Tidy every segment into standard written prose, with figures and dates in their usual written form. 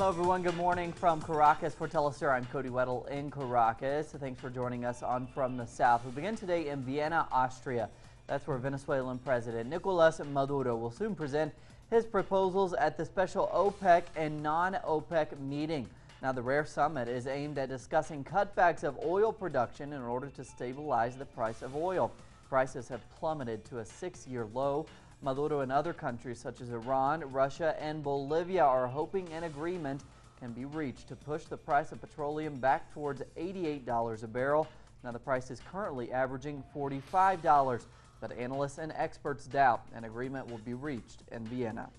Hello everyone, good morning from Caracas. For teleSUR, I'm Cody Weddle in Caracas. Thanks for joining us on From the South. We begin today in Vienna, Austria. That's where Venezuelan President Nicolás Maduro will soon present his proposals at the special OPEC and non-OPEC meeting. Now, the rare summit is aimed at discussing cutbacks of oil production in order to stabilize the price of oil. Prices have plummeted to a 6-year low. Maduro and other countries such as Iran, Russia, and Bolivia are hoping an agreement can be reached to push the price of petroleum back towards $88 a barrel. Now, the price is currently averaging $45, but analysts and experts doubt an agreement will be reached in Vienna.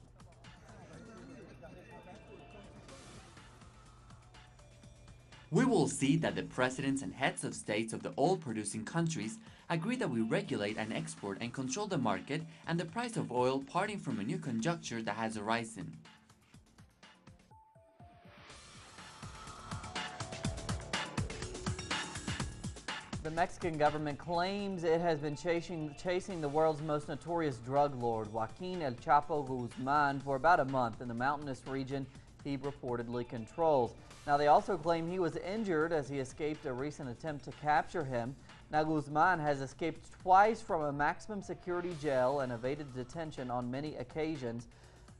We will see that the presidents and heads of states of the oil-producing countries agree that we regulate and export and control the market and the price of oil, parting from a new conjuncture that has arisen. The Mexican government claims it has been chasing the world's most notorious drug lord, Joaquin El Chapo Guzman, for about a month in the mountainous region he reportedly controls. Now, they also claim he was injured as he escaped a recent attempt to capture him. Now, Guzman has escaped twice from a maximum security jail and evaded detention on many occasions.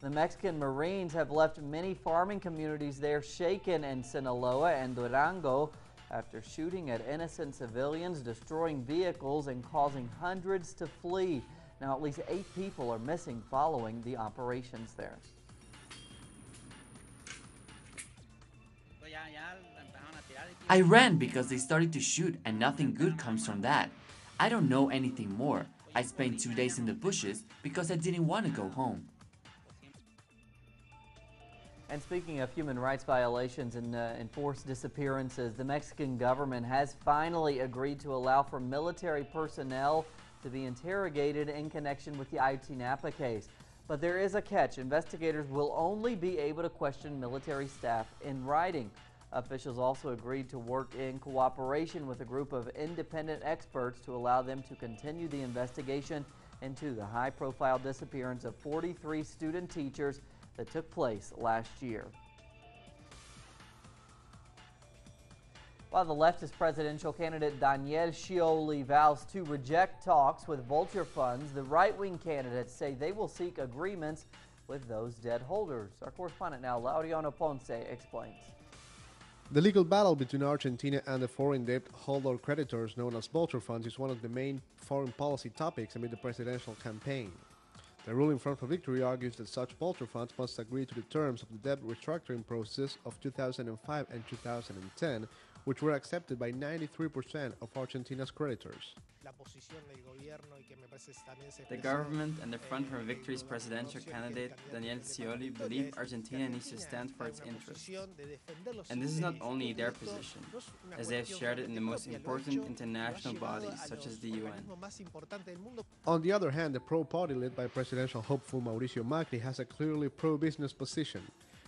The Mexican Marines have left many farming communities there shaken in Sinaloa and Durango after shooting at innocent civilians, destroying vehicles, and causing hundreds to flee. Now, at least 8 people are missing following the operations there. I ran because they started to shoot and nothing good comes from that. I don't know anything more. I spent 2 days in the bushes because I didn't want to go home. And speaking of human rights violations and enforced disappearances, the Mexican government has finally agreed to allow for military personnel to be interrogated in connection with the Ayotzinapa case. But there is a catch. Investigators will only be able to question military staff in writing. Officials also agreed to work in cooperation with a group of independent experts to allow them to continue the investigation into the high-profile disappearance of 43 student teachers that took place last year. While the leftist presidential candidate Daniel Scioli vows to reject talks with vulture funds, the right-wing candidates say they will seek agreements with those debt holders. Our correspondent now, Laureano Ponce, explains. The legal battle between Argentina and the foreign debt holder creditors known as vulture funds is one of the main foreign policy topics amid the presidential campaign. The ruling Front for Victory argues that such vulture funds must agree to the terms of the debt restructuring process of 2005 and 2010, which were accepted by 93% of Argentina's creditors. The government and the Front for Victory's presidential candidate, Daniel Scioli, believe Argentina needs to stand for its interests. And this is not only their position, as they have shared it in the most important international bodies, such as the UN. On the other hand, the pro-party led by presidential hopeful Mauricio Macri has a clearly pro-business position.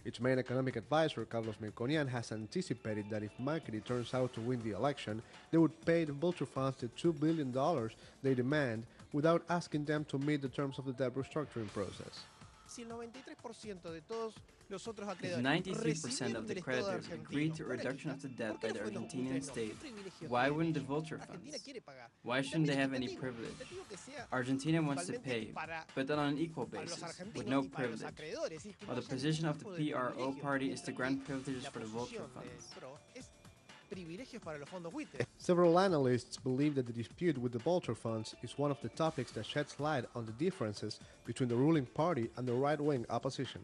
Its main economic advisor, Carlos Melconian, has anticipated that if Macri turns out to win the election, they would pay the vulture funds the $2 billion they demand without asking them to meet the terms of the debt restructuring process. If 93% of the creditors agreed to a reduction of the debt by the Argentinian state, why wouldn't the vulture funds? Why shouldn't they have any privilege? Argentina wants to pay, but on an equal basis, with no privilege, while the position of the PRO party is to grant privileges for the vulture funds. Several analysts believe that the dispute with the vulture funds is one of the topics that sheds light on the differences between the ruling party and the right-wing opposition.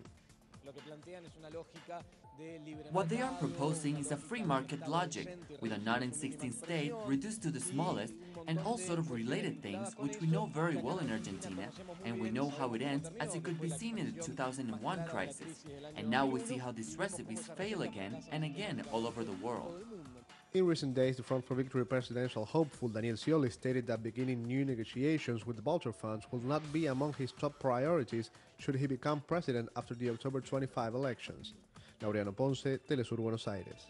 What they are proposing is a free market logic, with a 9/16 state reduced to the smallest, and all sort of related things which we know very well in Argentina, and we know how it ends, as it could be seen in the 2001 crisis. And now we see how these recipes fail again and again all over the world. In recent days, the Front for Victory presidential hopeful Daniel Scioli stated that beginning new negotiations with the vulture funds will not be among his top priorities should he become president after the October 25 elections. Laureano Ponce, teleSUR, Buenos Aires.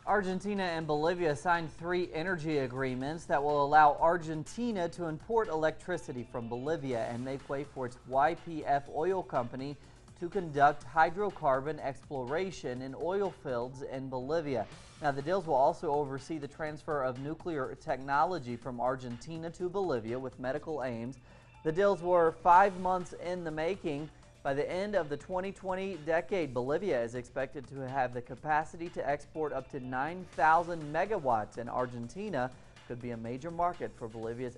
Argentina and Bolivia signed 3 energy agreements that will allow Argentina to import electricity from Bolivia and make way for its YPF oil company to conduct hydrocarbon exploration in oil fields in Bolivia. Now, the deals will also oversee the transfer of nuclear technology from Argentina to Bolivia with medical aims. The deals were 5 months in the making. By the end of the 2020 decade, Bolivia is expected to have the capacity to export up to 9,000 megawatts, and Argentina could be a major market for Bolivia's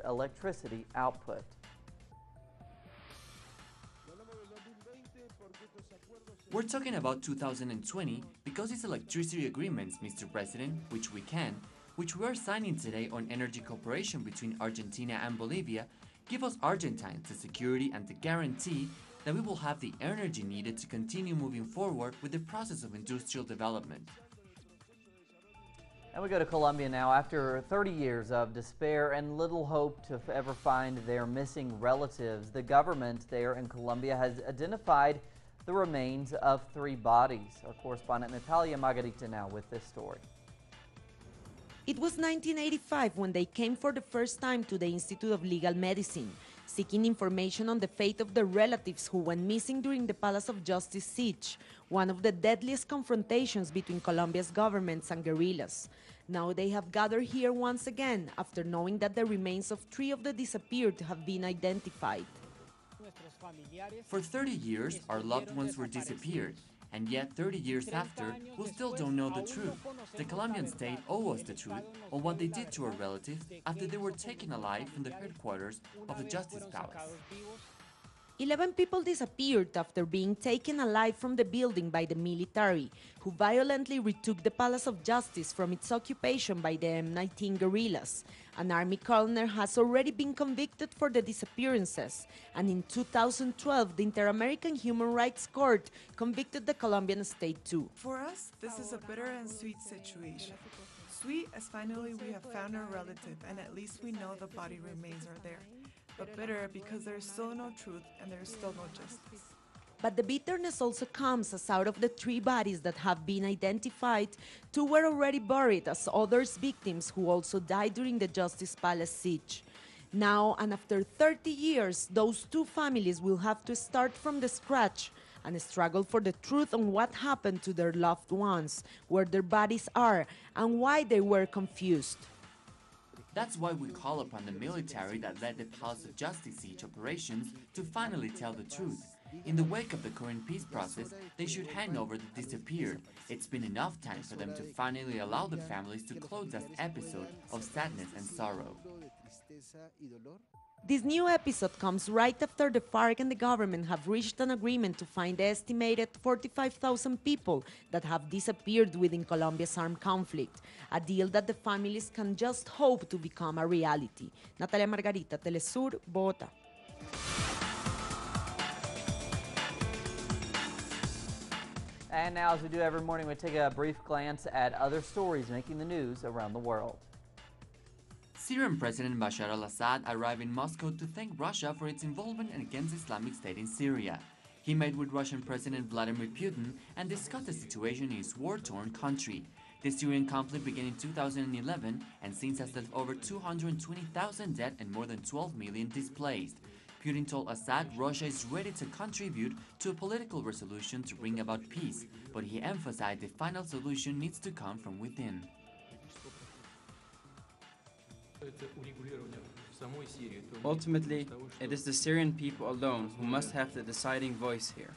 electricity output. We're talking about 2020 because it's electricity agreements, Mr. President, which we are signing today on energy cooperation between Argentina and Bolivia, give us Argentines the security and the guarantee that we will have the energy needed to continue moving forward with the process of industrial development. And we go to Colombia now. After 30 years of despair and little hope to ever find their missing relatives, the government there in Colombia has identified the remains of 3 bodies. Our correspondent Natalia Margarita now with this story. It was 1985 when they came for the first time to the Institute of Legal Medicine, seeking information on the fate of their relatives who went missing during the Palace of Justice siege, one of the deadliest confrontations between Colombia's governments and guerrillas. Now they have gathered here once again after knowing that the remains of 3 of the disappeared have been identified. For 30 years, our loved ones were disappeared, and yet 30 years after, we still don't know the truth. The Colombian state owes us the truth on what they did to our relatives after they were taken alive from the headquarters of the Justice Palace. 11 people disappeared after being taken alive from the building by the military, who violently retook the Palace of Justice from its occupation by the M19 guerrillas. An army colonel has already been convicted for the disappearances, and in 2012, the Inter-American Human Rights Court convicted the Colombian state too. For us, this is a bitter and sweet situation. Sweet as finally we have found our relative, and at least we know the body remains are there. But bitter because there is still no truth and there is still no justice. But the bitterness also comes as out of the 3 bodies that have been identified, 2 were already buried as others victims who also died during the Justice Palace siege. Now, and after 30 years, those 2 families will have to start from the scratch and struggle for the truth on what happened to their loved ones, where their bodies are, and why they were confused. That's why we call upon the military that led the Palace of Justice siege operations to finally tell the truth. In the wake of the current peace process, they should hand over the disappeared. It's been enough time for them to finally allow the families to close that episode of sadness and sorrow. This new episode comes right after the FARC and the government have reached an agreement to find the estimated 45,000 people that have disappeared within Colombia's armed conflict, a deal that the families can just hope to become a reality. Natalia Margarita, teleSUR, Bogotá. And now, as we do every morning, we take a brief glance at other stories making the news around the world. Syrian President Bashar al-Assad arrived in Moscow to thank Russia for its involvement against Islamic State in Syria. He met with Russian President Vladimir Putin and discussed the situation in his war-torn country. The Syrian conflict began in 2011 and since has left over 220,000 dead and more than 12 million displaced. Putin told Assad Russia is ready to contribute to a political resolution to bring about peace, but he emphasized the final solution needs to come from within. Ultimately, it is the Syrian people alone who must have the deciding voice here.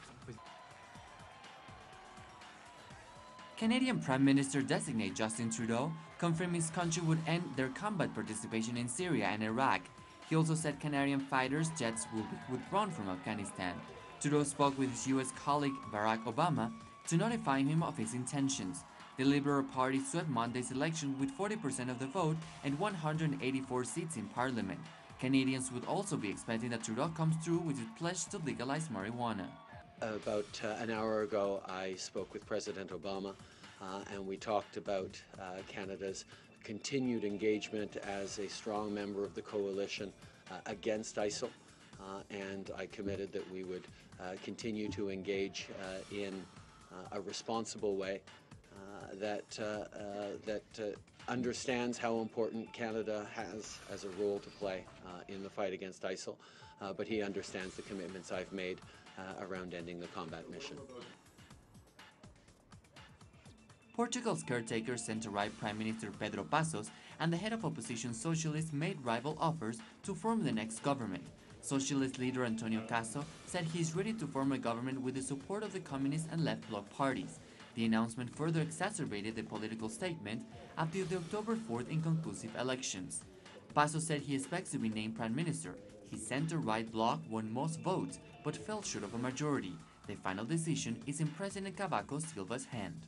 Canadian Prime Minister-designate Justin Trudeau confirmed his country would end their combat participation in Syria and Iraq. He also said Canadian fighters' jets will be withdrawn from Afghanistan. Trudeau spoke with his U.S. colleague Barack Obama to notify him of his intentions. The Liberal Party swept Monday's election with 40% of the vote and 184 seats in Parliament. Canadians would also be expecting that Trudeau comes through with his pledge to legalize marijuana. About an hour ago, I spoke with President Obama, and we talked about Canada's continued engagement as a strong member of the coalition against ISIL, and I committed that we would continue to engage in a responsible way, that understands how important Canada has as a role to play in the fight against ISIL, but he understands the commitments I've made around ending the combat mission. Portugal's caretaker centre-right Prime Minister Pedro Passos and the head of opposition socialists made rival offers to form the next government. Socialist leader Antonio Caso said he is ready to form a government with the support of the communist and left bloc parties. The announcement further exacerbated the political statement after the October 4th inconclusive elections. Passos said he expects to be named Prime Minister. His centre-right bloc won most votes but fell short of a majority. The final decision is in President Cavaco Silva's hand.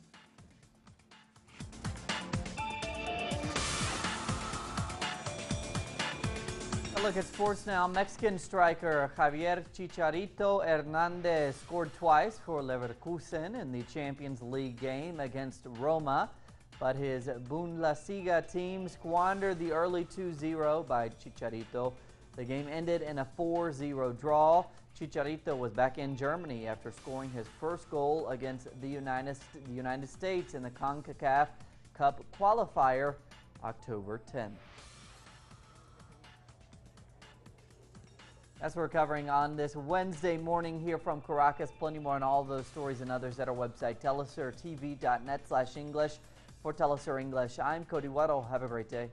Look at sports now. Mexican striker Javier Chicharito Hernandez scored twice for Leverkusen in the Champions League game against Roma, but his Bundesliga team squandered the early 2-0 by Chicharito. The game ended in a 4-0 draw. Chicharito was back in Germany after scoring his first goal against the United States in the CONCACAF Cup qualifier October 10th. That's what we're covering on this Wednesday morning here from Caracas. Plenty more on all those stories and others at our website, telesurtv.net/English. For teleSUR English, I'm Cody Weddle. Have a great day.